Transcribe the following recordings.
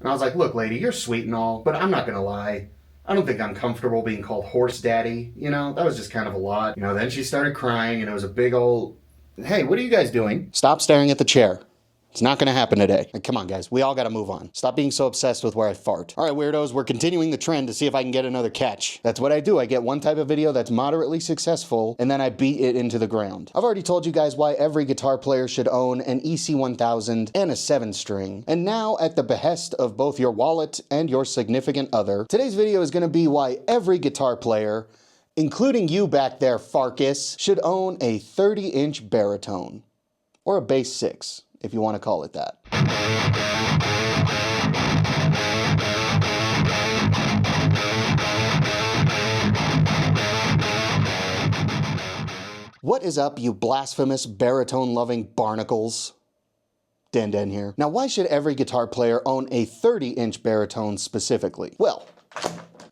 And I was like, look, lady, you're sweet and all, but I'm not gonna lie. I don't think I'm comfortable being called horse daddy. You know, that was just kind of a lot. You know, then she started crying and it was a big old, hey, what are you guys doing? Stop staring at the chair. It's not gonna happen today. Like, come on, guys. We all gotta move on. Stop being so obsessed with where I fart. All right, weirdos, we're continuing the trend to see if I can get another catch. That's what I do. I get one type of video that's moderately successful, and then I beat it into the ground. I've already told you guys why every guitar player should own an EC1000 and a 7-string. And now, at the behest of both your wallet and your significant other, today's video is gonna be why every guitar player, including you back there, Farkas, should own a 30-inch baritone. Or a bass 6. If you want to call it that. What is up, you blasphemous baritone-loving barnacles? Den here. Now, why should every guitar player own a 30-inch baritone specifically? Well,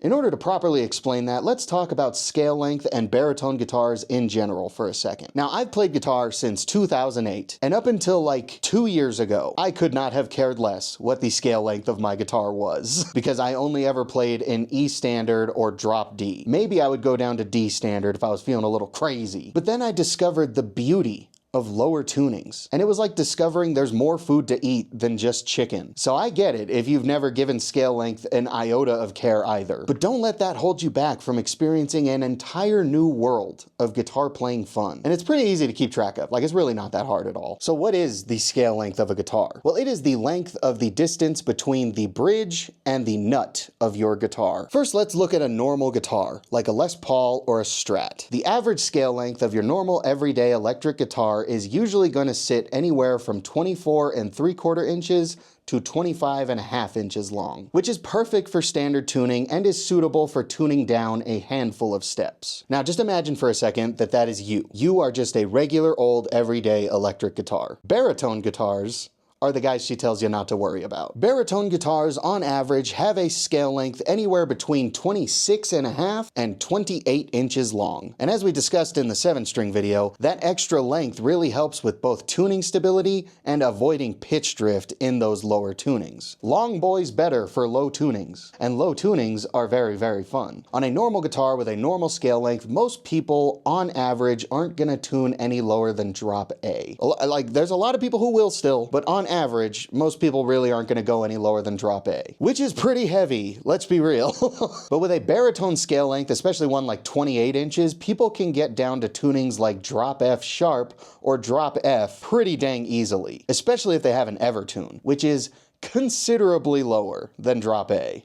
in order to properly explain that, let's talk about scale length and baritone guitars in general for a second. Now, I've played guitar since 2008, and up until like 2 years ago, I could not have cared less what the scale length of my guitar was, because I only ever played in E standard or drop D. Maybe I would go down to D standard if I was feeling a little crazy. But then I discovered the beauty of lower tunings. And it was like discovering there's more food to eat than just chicken. So I get it if you've never given scale length an iota of care either. But don't let that hold you back from experiencing an entire new world of guitar playing fun. And it's pretty easy to keep track of. Like, it's really not that hard at all. So what is the scale length of a guitar? Well, it is the length of the distance between the bridge and the nut of your guitar. First, let's look at a normal guitar, like a Les Paul or a Strat. The average scale length of your normal everyday electric guitar is usually going to sit anywhere from 24 3/4 inches to 25.5 inches long, which is perfect for standard tuning and is suitable for tuning down a handful of steps. Now, just imagine for a second that that is you. You are just a regular old everyday electric guitar. Baritone guitars are the guys she tells you not to worry about. Baritone guitars, on average, have a scale length anywhere between 26.5 and 28 inches long. And as we discussed in the 7-string video, that extra length really helps with both tuning stability and avoiding pitch drift in those lower tunings. Long boys better for low tunings, and low tunings are very, very fun. On a normal guitar with a normal scale length, most people, on average, aren't gonna tune any lower than drop A. Like, there's a lot of people who will still, but on average, most people really aren't going to go any lower than drop A, which is pretty heavy, let's be real. But with a baritone scale length, especially one like 28 inches, people can get down to tunings like drop F sharp or drop F pretty dang easily, especially if they have an Evertune, which is considerably lower than drop A.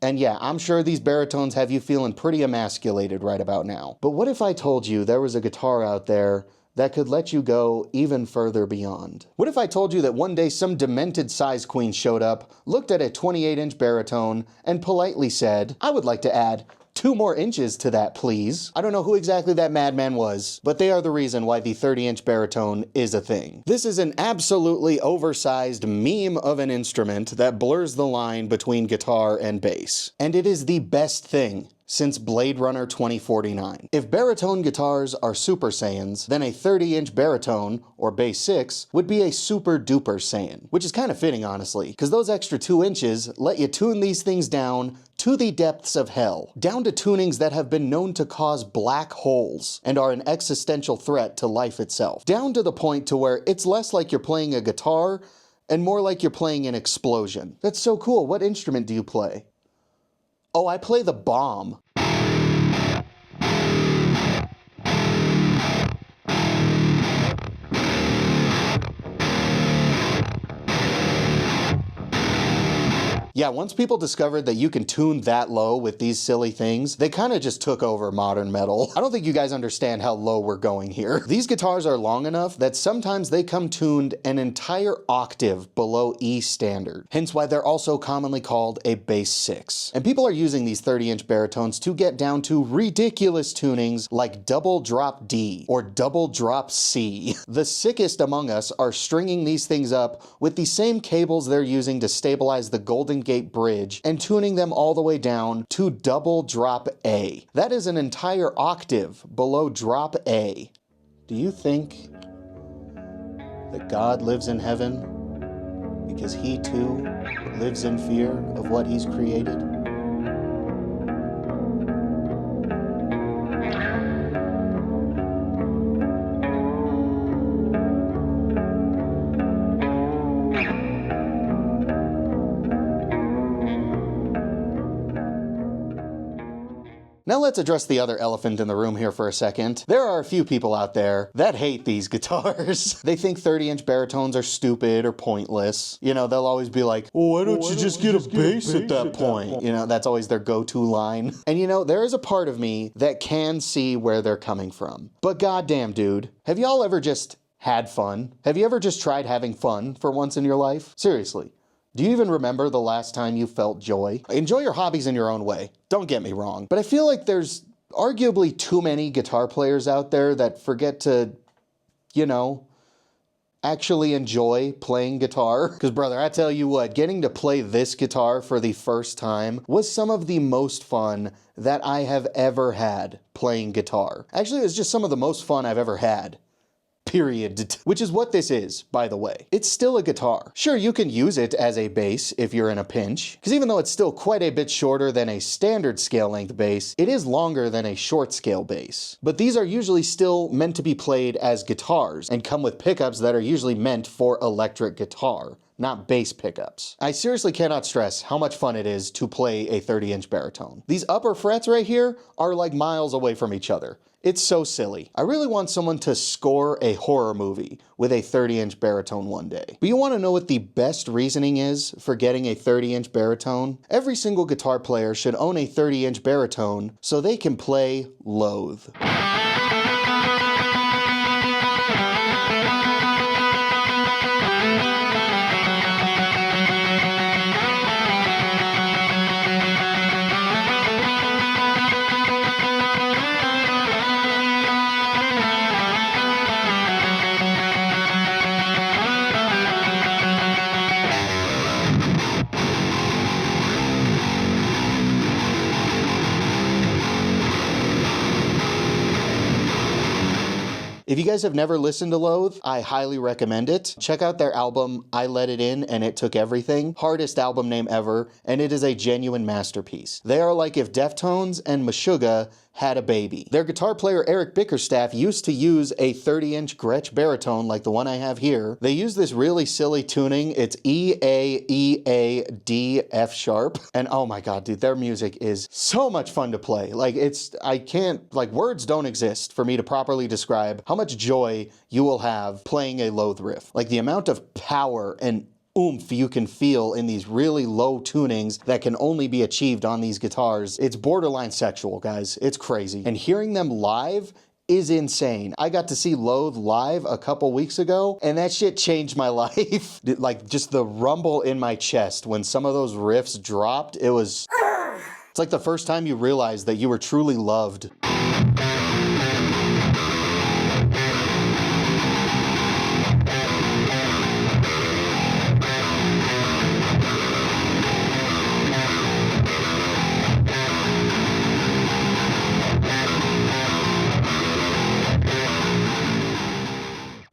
And yeah, I'm sure these baritones have you feeling pretty emasculated right about now. But what if I told you there was a guitar out there that could let you go even further beyond? What if I told you that one day some demented size queen showed up, looked at a 28-inch baritone, and politely said, "I would like to add 2 more inches to that, please." I don't know who exactly that madman was, but they are the reason why the 30-inch baritone is a thing. This is an absolutely oversized meme of an instrument that blurs the line between guitar and bass. And it is the best thing since Blade Runner 2049. If baritone guitars are Super Saiyans, then a 30-inch baritone, or bass 6, would be a super duper Saiyan. Which is kind of fitting, honestly, because those extra 2 inches let you tune these things down to the depths of hell, down to tunings that have been known to cause black holes and are an existential threat to life itself, down to the point to where it's less like you're playing a guitar and more like you're playing an explosion. That's so cool. What instrument do you play? Oh, I play the bomb. Yeah, once people discovered that you can tune that low with these silly things, they kind of just took over modern metal. I don't think you guys understand how low we're going here. These guitars are long enough that sometimes they come tuned an entire octave below E standard, hence why they're also commonly called a bass 6. And people are using these 30-inch baritones to get down to ridiculous tunings like double drop D or double drop C. The sickest among us are stringing these things up with the same cables they're using to stabilize the Golden gate bridge and tuning them all the way down to double drop A. That is an entire octave below drop A. Do you think that God lives in heaven because he too lives in fear of what he's created? Now let's address the other elephant in the room here for a second. There are a few people out there that hate these guitars. They think 30-inch baritones are stupid or pointless. You know, they'll always be like, oh, why don't you just get a bass at that point? You know, that's always their go-to line. And you know, there is a part of me that can see where they're coming from. But goddamn, dude, have y'all ever just had fun? Have you ever just tried having fun for once in your life? Seriously. Do you even remember the last time you felt joy? Enjoy your hobbies in your own way. Don't get me wrong. But I feel like there's arguably too many guitar players out there that forget to, you know, actually enjoy playing guitar. Because brother, I tell you what, getting to play this guitar for the first time was some of the most fun that I have ever had playing guitar. Actually, it was just some of the most fun I've ever had. Period. Which is what this is, by the way. It's still a guitar. Sure, you can use it as a bass if you're in a pinch, because even though it's still quite a bit shorter than a standard scale length bass, it is longer than a short scale bass. But these are usually still meant to be played as guitars and come with pickups that are usually meant for electric guitar, not bass pickups. I seriously cannot stress how much fun it is to play a 30-inch baritone. These upper frets right here are like miles away from each other. It's so silly. I really want someone to score a horror movie with a 30-inch baritone one day. But you want to know what the best reasoning is for getting a 30-inch baritone? Every single guitar player should own a 30-inch baritone so they can play Loathe. If you guys have never listened to Loathe, I highly recommend it. Check out their album, I Let It In and It Took Everything. Hardest album name ever, and it is a genuine masterpiece. They are like if Deftones and Meshuggah had a baby. Their guitar player Eric Bickerstaff used to use a 30-inch Gretsch baritone like the one I have here. They use this really silly tuning. It's E, A, E, A, D, F sharp. And oh my God, dude, their music is so much fun to play. Like I can't, like words don't exist for me to properly describe how much joy you will have playing a Loathe riff. Like the amount of power and oomph you can feel in these really low tunings that can only be achieved on these guitars. It's borderline sexual, guys. It's crazy. And hearing them live is insane. I got to see Loathe live a couple weeks ago, and that shit changed my life. Like just the rumble in my chest when some of those riffs dropped, it's like the first time you realized that you were truly loved.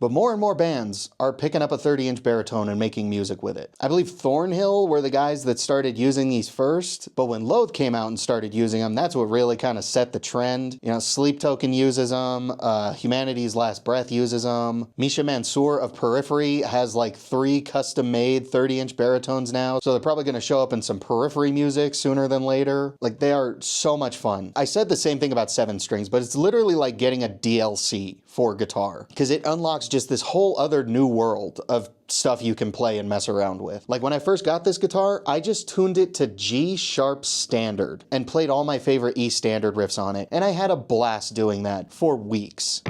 But more and more bands are picking up a 30-inch baritone and making music with it. I believe Thornhill were the guys that started using these first, but when Loathe came out and started using them, that's what really kind of set the trend. You know, Sleep Token uses them, Humanity's Last Breath uses them. Misha Mansour of Periphery has like 3 custom-made 30-inch baritones now, so they're probably gonna show up in some Periphery music sooner than later. Like, they are so much fun. I said the same thing about 7 strings, but it's literally like getting a DLC for guitar, because it unlocks just this whole other new world of stuff you can play and mess around with. Like when I first got this guitar, I just tuned it to G sharp standard and played all my favorite E standard riffs on it, and I had a blast doing that for weeks.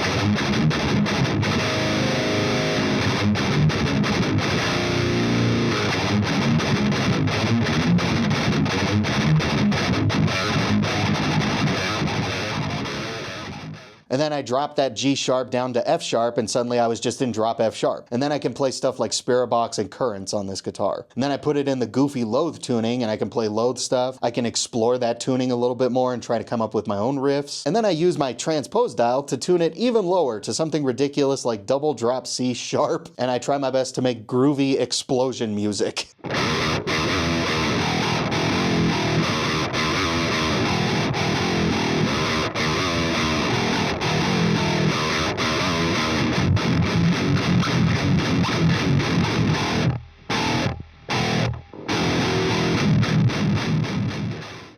And then I dropped that G sharp down to F sharp, and suddenly I was just in drop F sharp. And then I can play stuff like Spirit Box and Currents on this guitar. And then I put it in the goofy Loathe tuning, and I can play Loathe stuff. I can explore that tuning a little bit more and try to come up with my own riffs. And then I use my transpose dial to tune it even lower to something ridiculous like double drop C sharp, and I try my best to make groovy explosion music.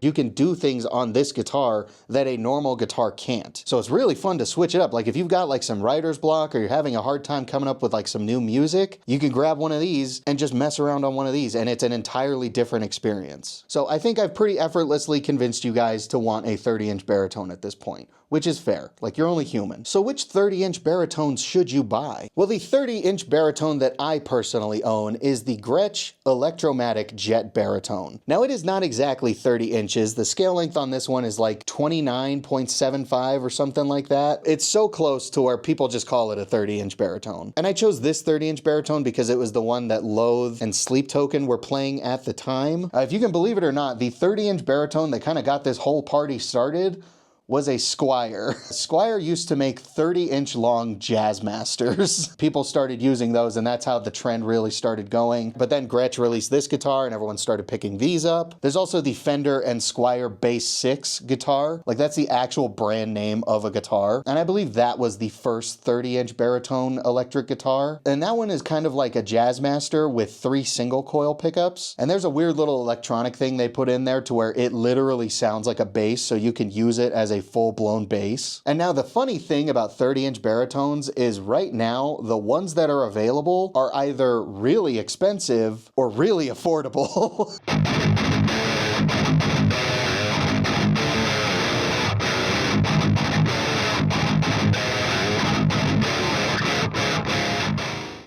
You can do things on this guitar that a normal guitar can't. So it's really fun to switch it up. Like if you've got like some writer's block or you're having a hard time coming up with like some new music, you can grab one of these and just mess around on one of these, and it's an entirely different experience. So I think I've pretty effortlessly convinced you guys to want a 30-inch baritone at this point, which is fair. Like, you're only human. So which 30-inch baritones should you buy? Well, the 30-inch baritone that I personally own is the Gretsch Electromatic Jet Baritone. Now, it is not exactly 30 inches. The scale length on this one is like 29.75 or something like that. It's so close to where people just call it a 30-inch baritone. And I chose this 30-inch baritone because it was the one that Loathe and Sleep Token were playing at the time. If you can believe it or not, the 30-inch baritone that kind of got this whole party started was a Squier. Squier used to make 30-inch long jazz masters. People started using those, and that's how the trend really started going. But then Gretsch released this guitar and everyone started picking these up. There's also the Fender and Squier Bass 6 guitar. Like, that's the actual brand name of a guitar. And I believe that was the first 30-inch baritone electric guitar. And that one is kind of like a jazz master with 3 single coil pickups. And there's a weird little electronic thing they put in there to where it literally sounds like a bass, so you can use it as a full-blown bass. And now the funny thing about 30-inch baritones is right now, the ones that are available are either really expensive or really affordable.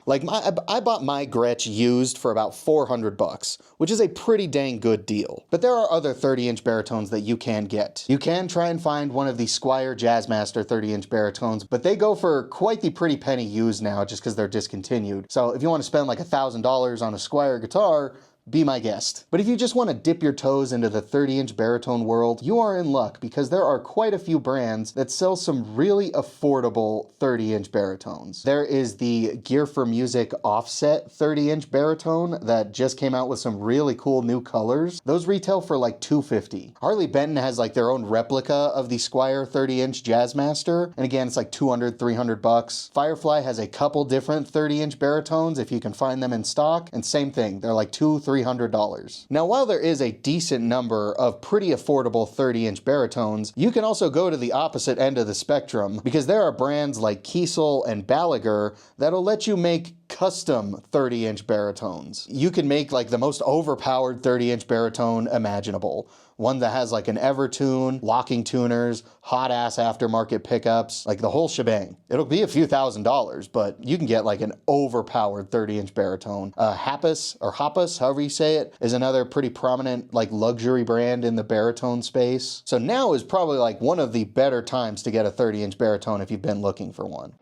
Like, I bought my Gretsch used for about $400, which is a pretty dang good deal. But there are other 30-inch baritones that you can get. You can try and find one of the Squier Jazzmaster 30-inch baritones, but they go for quite the pretty penny used now just because they're discontinued. So if you want to spend like $1,000 on a Squier guitar, be my guest. But if you just want to dip your toes into the 30-inch baritone world, you are in luck because there are quite a few brands that sell some really affordable 30-inch baritones. There is the Gear for Music Offset 30-inch baritone that just came out with some really cool new colors. Those retail for like $250. Harley Benton has like their own replica of the Squier 30-inch Jazzmaster, and again, it's like $200, $300. Firefly has a couple different 30-inch baritones if you can find them in stock, and same thing, they're like $200, $300. Now, while there is a decent number of pretty affordable 30-inch baritones, you can also go to the opposite end of the spectrum because there are brands like Kiesel and Balaguer that'll let you make custom 30-inch baritones. You can make like the most overpowered 30-inch baritone imaginable. One that has like an Evertune, locking tuners, hot ass aftermarket pickups, like the whole shebang. It'll be a few $1,000s, but you can get like an overpowered 30-inch baritone. Happus, or Hoppus, however you say it, is another pretty prominent like luxury brand in the baritone space. So now is probably like one of the better times to get a 30-inch baritone if you've been looking for one.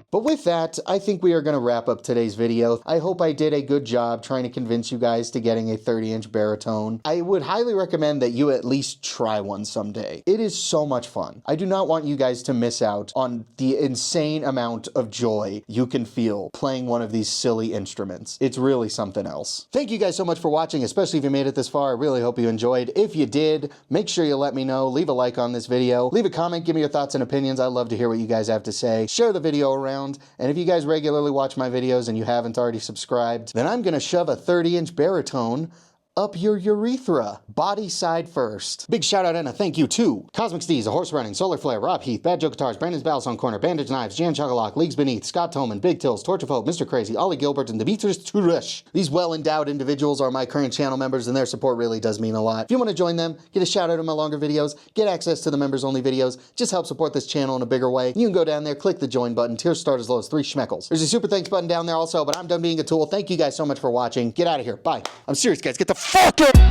But with that, I think we are going to wrap up today's video. I hope I did a good job trying to convince you guys to getting a 30-inch baritone. I would highly recommend that you at least try one someday. It is so much fun. I do not want you guys to miss out on the insane amount of joy you can feel playing one of these silly instruments. It's really something else. Thank you guys so much for watching, especially if you made it this far. I really hope you enjoyed. If you did, make sure you let me know. Leave a like on this video. Leave a comment. Give me your thoughts and opinions. I love to hear what you guys have to say. Share the video around. And if you guys regularly watch my videos and you haven't already subscribed, then I'm going to shove a 30-inch baritone up your urethra. Body side first. Big shout out and a thank you to Cosmic Steez, A Horse Running, Solar Flare, Rob Heath, Bad Joe Guitars, Brandon's Ballast Corner, Bandage Knives, Jan Chugalock, Leagues Beneath, Scott Tolman, Big Tills, Torturphobe, Mr. Crazy, Ollie Gilbert, and Demetrius Turush. These well-endowed individuals are my current channel members, and their support really does mean a lot. If you want to join them, get a shout out in my longer videos, get access to the members-only videos, just help support this channel in a bigger way, you can go down there, click the join button. Tiers start as low as 3 schmeckles. There's a super thanks button down there also, but I'm done being a tool. Thank you guys so much for watching. Get out of here. Bye. I'm serious, guys. Get the fuck out!